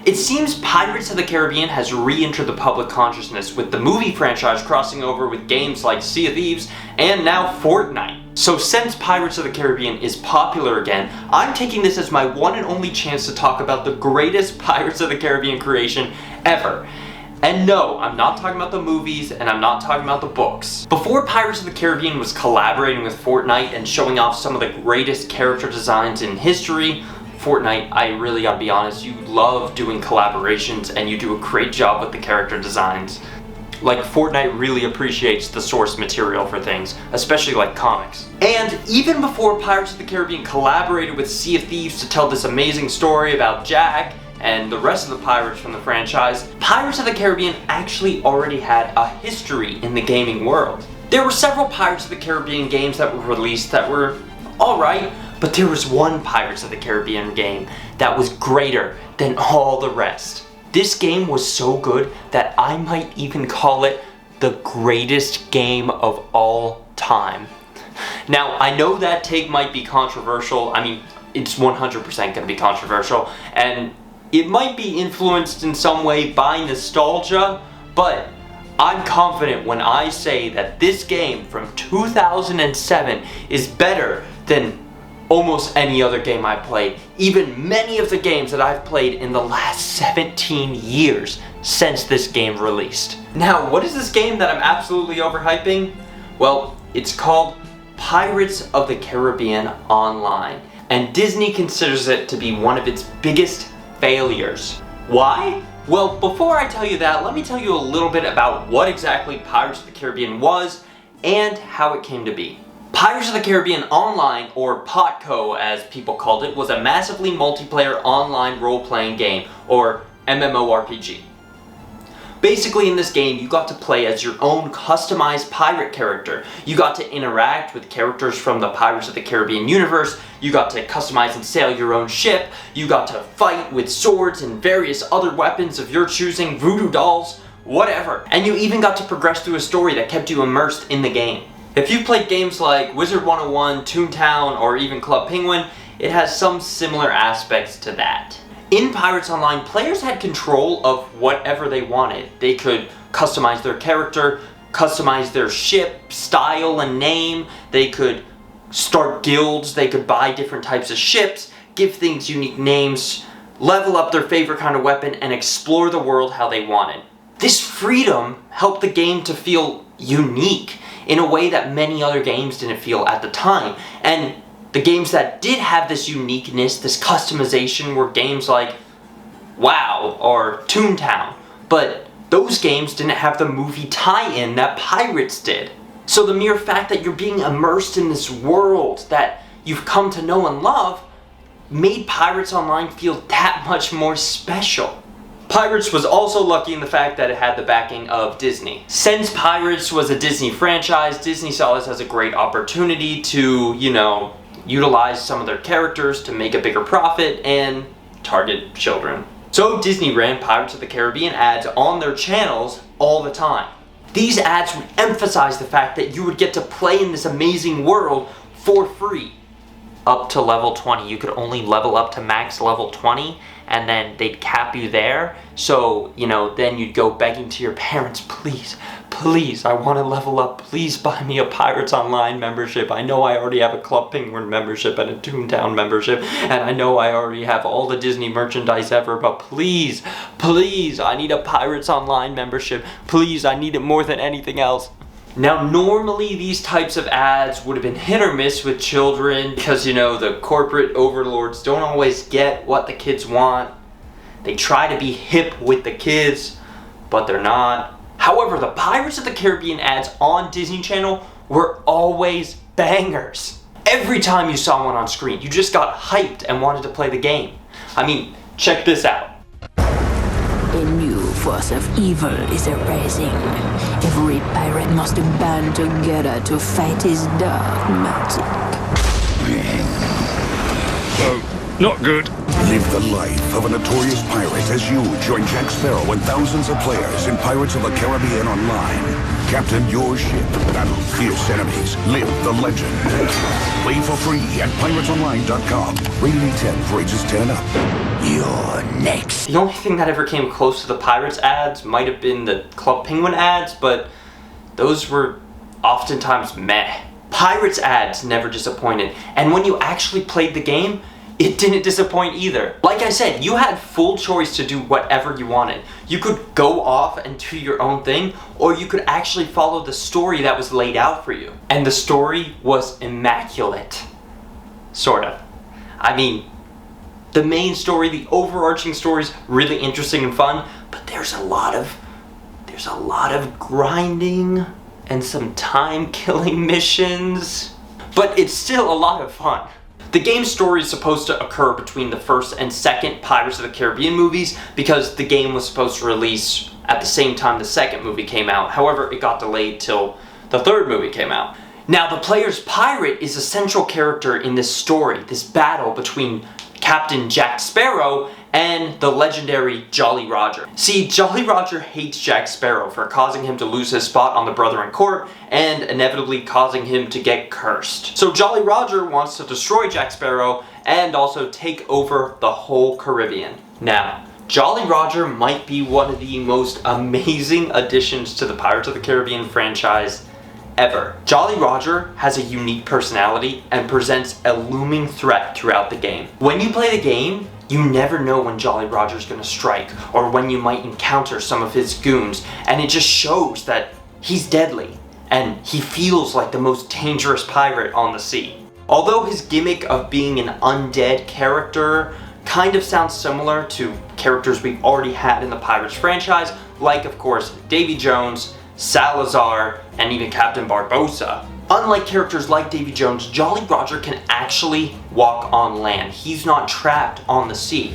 It seems Pirates of the Caribbean has re-entered the public consciousness with the movie franchise crossing over with games like Sea of Thieves and now Fortnite. So since Pirates of the Caribbean is popular again, I'm taking this as my one and only chance to talk about the greatest Pirates of the Caribbean creation ever. And no, I'm not talking about the movies and I'm not talking about the books. Before Pirates of the Caribbean was collaborating with Fortnite and showing off some of the greatest character designs in history, Fortnite, I really gotta be honest, you love doing collaborations and you do a great job with the character designs. Like, Fortnite really appreciates the source material for things, especially like comics. And even before Pirates of the Caribbean collaborated with Sea of Thieves to tell this amazing story about Jack and the rest of the pirates from the franchise, Pirates of the Caribbean actually already had a history in the gaming world. There were several Pirates of the Caribbean games that were released that were alright, but there was one Pirates of the Caribbean game that was greater than all the rest. This game was so good that I might even call it the greatest game of all time. Now, I know that take might be controversial. I mean, it's 100% going to be controversial, and it might be influenced in some way by nostalgia, but I'm confident when I say that this game from 2007 is better than almost any other game I've played, even many of the games that I've played in the last 17 years since this game released. Now, what is this game that I'm absolutely overhyping? Well, it's called Pirates of the Caribbean Online, and Disney considers it to be one of its biggest failures. Why? Well, before I tell you that, let me tell you a little bit about what exactly Pirates of the Caribbean was and how it came to be. Pirates of the Caribbean Online, or POTCO as people called it, was a massively multiplayer online role-playing game, or MMORPG. Basically in this game, you got to play as your own customized pirate character. You got to interact with characters from the Pirates of the Caribbean universe, you got to customize and sail your own ship, you got to fight with swords and various other weapons of your choosing, voodoo dolls, whatever. And you even got to progress through a story that kept you immersed in the game. If you've played games like Wizard 101, Toontown, or even Club Penguin, it has some similar aspects to that. In Pirates Online, players had control of whatever they wanted. They could customize their character, customize their ship, style and name. They could start guilds, they could buy different types of ships, give things unique names, level up their favorite kind of weapon, and explore the world how they wanted. This freedom helped the game to feel unique in a way that many other games didn't feel at the time. And the games that did have this uniqueness, this customization, were games like WoW or Toontown. But those games didn't have the movie tie-in that Pirates did. So the mere fact that you're being immersed in this world that you've come to know and love made Pirates Online feel that much more special. Pirates was also lucky in the fact that it had the backing of Disney. Since Pirates was a Disney franchise, Disney saw this as a great opportunity to, utilize some of their characters to make a bigger profit and target children. So Disney ran Pirates of the Caribbean ads on their channels all the time. These ads would emphasize the fact that you would get to play in this amazing world for free. Up to level 20. You could only level up to max level 20, and then they'd cap you there. So, then you'd go begging to your parents, please, I want to level up. Please buy me a Pirates Online membership. I know I already have a Club Penguin membership and a Toontown membership, and I know I already have all the Disney merchandise ever, but please, I need a Pirates Online membership. Please, I need it more than anything else. Now, normally these types of ads would have been hit or miss with children because, the corporate overlords don't always get what the kids want. They try to be hip with the kids, but they're not. However, the Pirates of the Caribbean ads on Disney Channel were always bangers. Every time you saw one on screen, you just got hyped and wanted to play the game. I mean, check this out. A new force of evil is arising. Every pirate must band together to fight his dark magic. Not good. Live the life of a notorious pirate as you join Jack Sparrow and thousands of players in Pirates of the Caribbean Online. Captain your ship, battle fierce enemies, live the legend. Play for free at piratesonline.com. Rated 10 for ages 10 and up. You're next. The only thing that ever came close to the Pirates ads might have been the Club Penguin ads, but those were oftentimes meh. Pirates ads never disappointed, and when you actually played the game, it didn't disappoint either. Like I said, you had full choice to do whatever you wanted. You could go off and do your own thing, or you could actually follow the story that was laid out for you. And the story was immaculate. Sort of. I mean, the main story, the overarching story is really interesting and fun, but there's a lot of grinding and some time-killing missions. But it's still a lot of fun. The game's story is supposed to occur between the first and second Pirates of the Caribbean movies because the game was supposed to release at the same time the second movie came out. However, it got delayed till the third movie came out. Now, the player's pirate is a central character in this story, this battle between Captain Jack Sparrow and the legendary Jolly Roger. See, Jolly Roger hates Jack Sparrow for causing him to lose his spot on the Brethren Court and inevitably causing him to get cursed. So Jolly Roger wants to destroy Jack Sparrow and also take over the whole Caribbean. Now, Jolly Roger might be one of the most amazing additions to the Pirates of the Caribbean franchise ever. Jolly Roger has a unique personality and presents a looming threat throughout the game. When you play the game, you never know when Jolly Roger's gonna strike or when you might encounter some of his goons, and it just shows that he's deadly and he feels like the most dangerous pirate on the sea. Although his gimmick of being an undead character kind of sounds similar to characters we've already had in the Pirates franchise, like of course Davy Jones, Salazar, and even Captain Barbossa. Unlike characters like Davy Jones, Jolly Roger can actually walk on land. He's not trapped on the sea.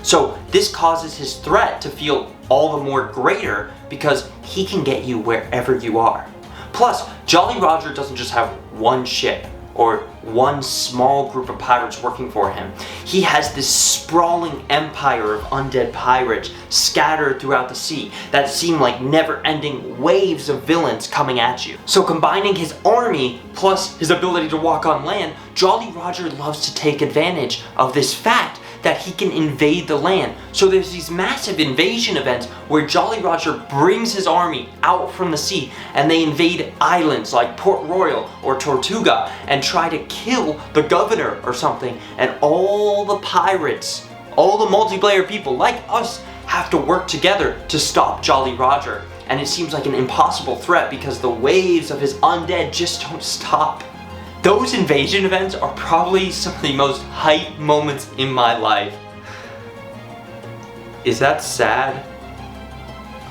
So this causes his threat to feel all the more greater because he can get you wherever you are. Plus, Jolly Roger doesn't just have one ship or one small group of pirates working for him. He has this sprawling empire of undead pirates scattered throughout the sea that seem like never-ending waves of villains coming at you. So combining his army plus his ability to walk on land, Jolly Roger loves to take advantage of this fact that he can invade the land. So there's these massive invasion events where Jolly Roger brings his army out from the sea and they invade islands like Port Royal or Tortuga and try to kill the governor or something, and all the pirates, all the multiplayer people like us have to work together to stop Jolly Roger. And it seems like an impossible threat because the waves of his undead just don't stop. Those invasion events are probably some of the most hype moments in my life. Is that sad?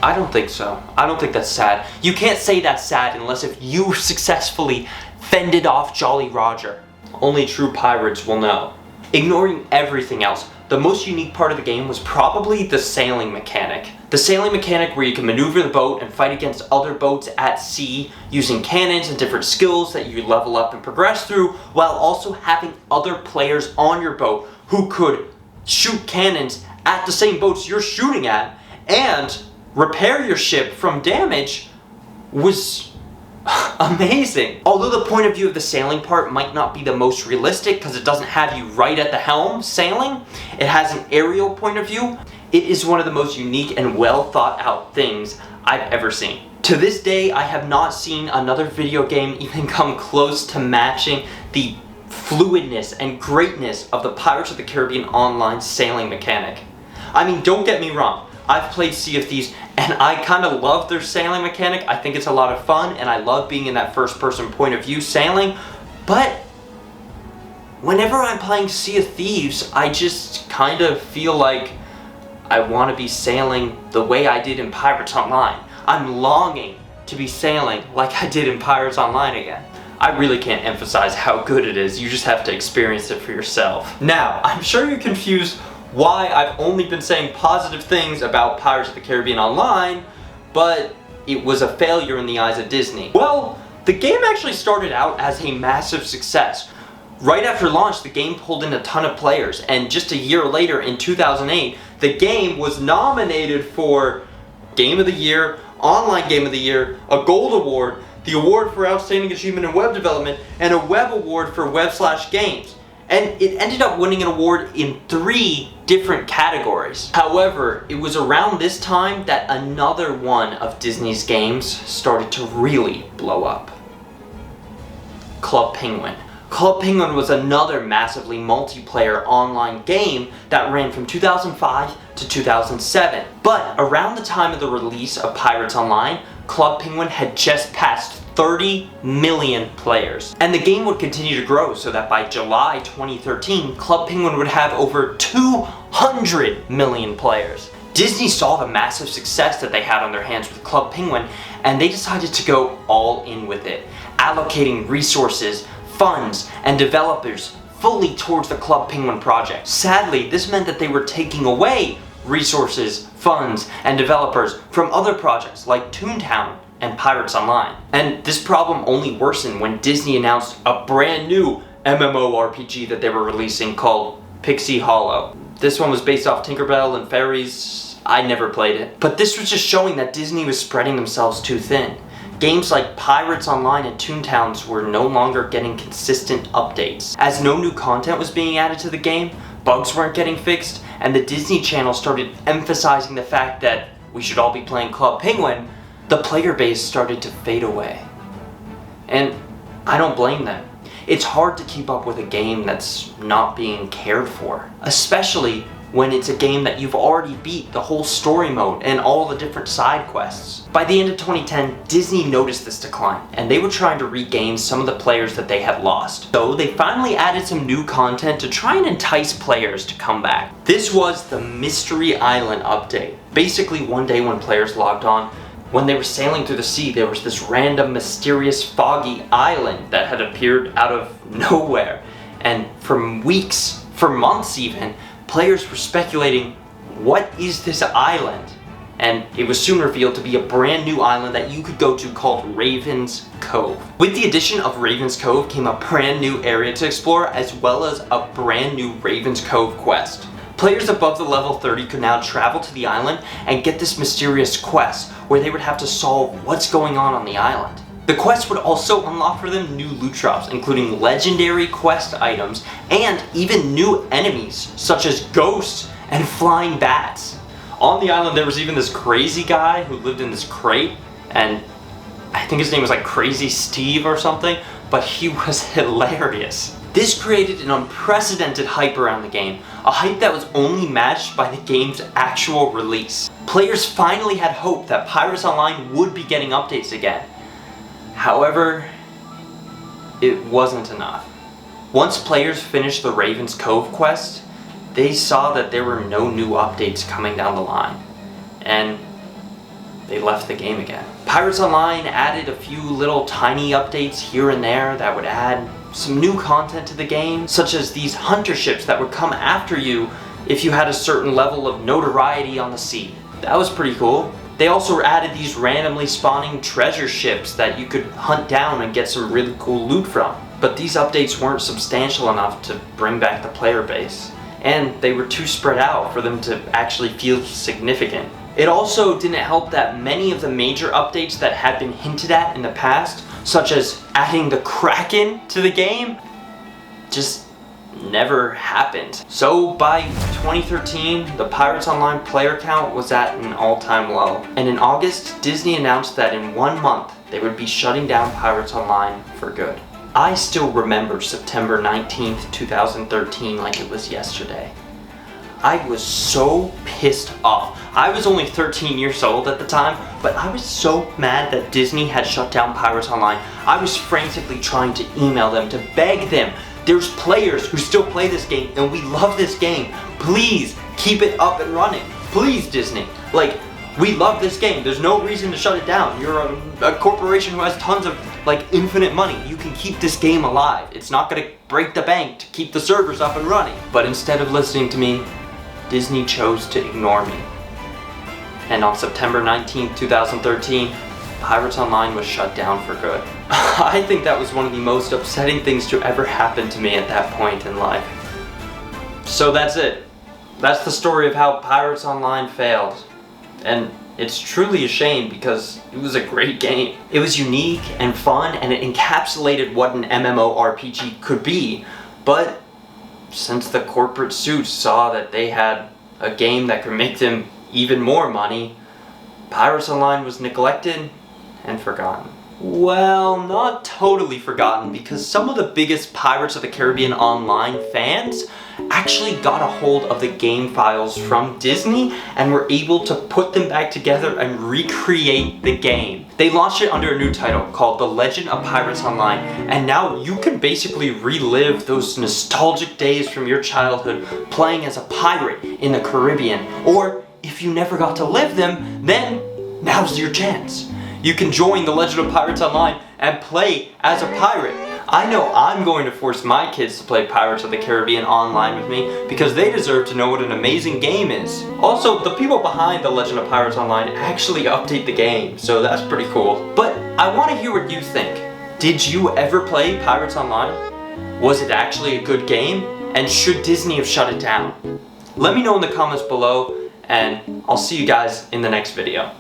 I don't think so. I don't think that's sad. You can't say that's sad unless if you successfully fended off Jolly Roger. Only true pirates will know. Ignoring everything else, the most unique part of the game was probably the sailing mechanic. The sailing mechanic where you can maneuver the boat and fight against other boats at sea using cannons and different skills that you level up and progress through, while also having other players on your boat who could shoot cannons at the same boats you're shooting at and repair your ship from damage was amazing. Although the point of view of the sailing part might not be the most realistic because it doesn't have you right at the helm sailing, it has an aerial point of view. It is one of the most unique and well thought out things I've ever seen. To this day, I have not seen another video game even come close to matching the fluidness and greatness of the Pirates of the Caribbean Online sailing mechanic. I mean, don't get me wrong, I've played Sea of Thieves and I kind of love their sailing mechanic. I think it's a lot of fun and I love being in that first person point of view sailing, but whenever I'm playing Sea of Thieves, I just kind of feel like I want to be sailing the way I did in Pirates Online. I'm longing to be sailing like I did in Pirates Online again. I really can't emphasize how good it is. You just have to experience it for yourself. Now, I'm sure you're confused why I've only been saying positive things about Pirates of the Caribbean Online, but it was a failure in the eyes of Disney. Well, the game actually started out as a massive success. Right after launch, the game pulled in a ton of players, and just a year later, in 2008, the game was nominated for Game of the Year, Online Game of the Year, a Gold Award, the Award for Outstanding Achievement in Web Development, and a Web Award for Web/Games. and it ended up winning an award in 3 different categories. However, it was around this time that another one of Disney's games started to really blow up. Club Penguin. Club Penguin was another massively multiplayer online game that ran from 2005 to 2007. But around the time of the release of Pirates Online, Club Penguin had just passed 30 million players. And the game would continue to grow so that by July 2013, Club Penguin would have over 200 million players. Disney saw the massive success that they had on their hands with Club Penguin, and they decided to go all in with it, allocating resources, funds, and developers fully towards the Club Penguin project. Sadly, this meant that they were taking away resources, funds, and developers from other projects like Toontown and Pirates Online. And this problem only worsened when Disney announced a brand new MMORPG that they were releasing called Pixie Hollow. This one was based off Tinkerbell and Fairies. I never played it. But this was just showing that Disney was spreading themselves too thin. Games like Pirates Online and Toontowns were no longer getting consistent updates. As no new content was being added to the game, bugs weren't getting fixed, and the Disney Channel started emphasizing the fact that we should all be playing Club Penguin, the player base started to fade away. And I don't blame them. It's hard to keep up with a game that's not being cared for, especially when it's a game that you've already beat the whole story mode and all the different side quests. By the end of 2010, Disney noticed this decline, and they were trying to regain some of the players that they had lost. So they finally added some new content to try and entice players to come back. This was the Mystery Island update. Basically, one day when players logged on, when they were sailing through the sea, there was this random, mysterious, foggy island that had appeared out of nowhere. And for weeks, for months even, players were speculating, what is this island? And it was soon revealed to be a brand new island that you could go to called Raven's Cove. With the addition of Raven's Cove came a brand new area to explore, as well as a brand new Raven's Cove quest. Players above the level 30 could now travel to the island and get this mysterious quest where they would have to solve what's going on the island. The quest would also unlock for them new loot drops, including legendary quest items and even new enemies such as ghosts and flying bats. On the island there was even this crazy guy who lived in this crate, and I think his name was like Crazy Steve or something, but he was hilarious. This created an unprecedented hype around the game, a hype that was only matched by the game's actual release. Players finally had hope that Pirates Online would be getting updates again. However, it wasn't enough. Once players finished the Raven's Cove quest, they saw that there were no new updates coming down the line, and they left the game again. Pirates Online added a few little tiny updates here and there that would add some new content to the game, such as these hunter ships that would come after you if you had a certain level of notoriety on the sea. That was pretty cool. They also added these randomly spawning treasure ships that you could hunt down and get some really cool loot from. But these updates weren't substantial enough to bring back the player base, and they were too spread out for them to actually feel significant. It also didn't help that many of the major updates that had been hinted at in the past, such as adding the Kraken to the game, just never happened. So by 2013, the Pirates Online player count was at an all-time low. And in August, Disney announced that in 1 month, they would be shutting down Pirates Online for good. I still remember September 19th, 2013 like it was yesterday. I was so pissed off. I was only 13 years old at the time, but I was so mad that Disney had shut down Pirates Online. I was frantically trying to email them to beg them. There's players who still play this game and we love this game. Please keep it up and running. Please, Disney. Like, we love this game. There's no reason to shut it down. You're a corporation who has tons of infinite money. You can keep this game alive. It's not gonna break the bank to keep the servers up and running. But instead of listening to me, Disney chose to ignore me. And on September 19th, 2013, Pirates Online was shut down for good. I think that was one of the most upsetting things to ever happen to me at that point in life. So that's it. That's the story of how Pirates Online failed. And it's truly a shame because it was a great game. It was unique and fun, and it encapsulated what an MMORPG could be, but since the corporate suits saw that they had a game that could make them even more money, Pirates Online was neglected and forgotten. Well, not totally forgotten, because some of the biggest Pirates of the Caribbean Online fans actually got a hold of the game files from Disney and were able to put them back together and recreate the game. They launched it under a new title called The Legend of Pirates Online, and now you can basically relive those nostalgic days from your childhood playing as a pirate in the Caribbean. Or if you never got to live them, then now's your chance. You can join The Legend of Pirates Online and play as a pirate. I know I'm going to force my kids to play Pirates of the Caribbean Online with me because they deserve to know what an amazing game is. Also, the people behind The Legend of Pirates Online actually update the game, so that's pretty cool. But I want to hear what you think. Did you ever play Pirates Online? Was it actually a good game? And should Disney have shut it down? Let me know in the comments below, and I'll see you guys in the next video.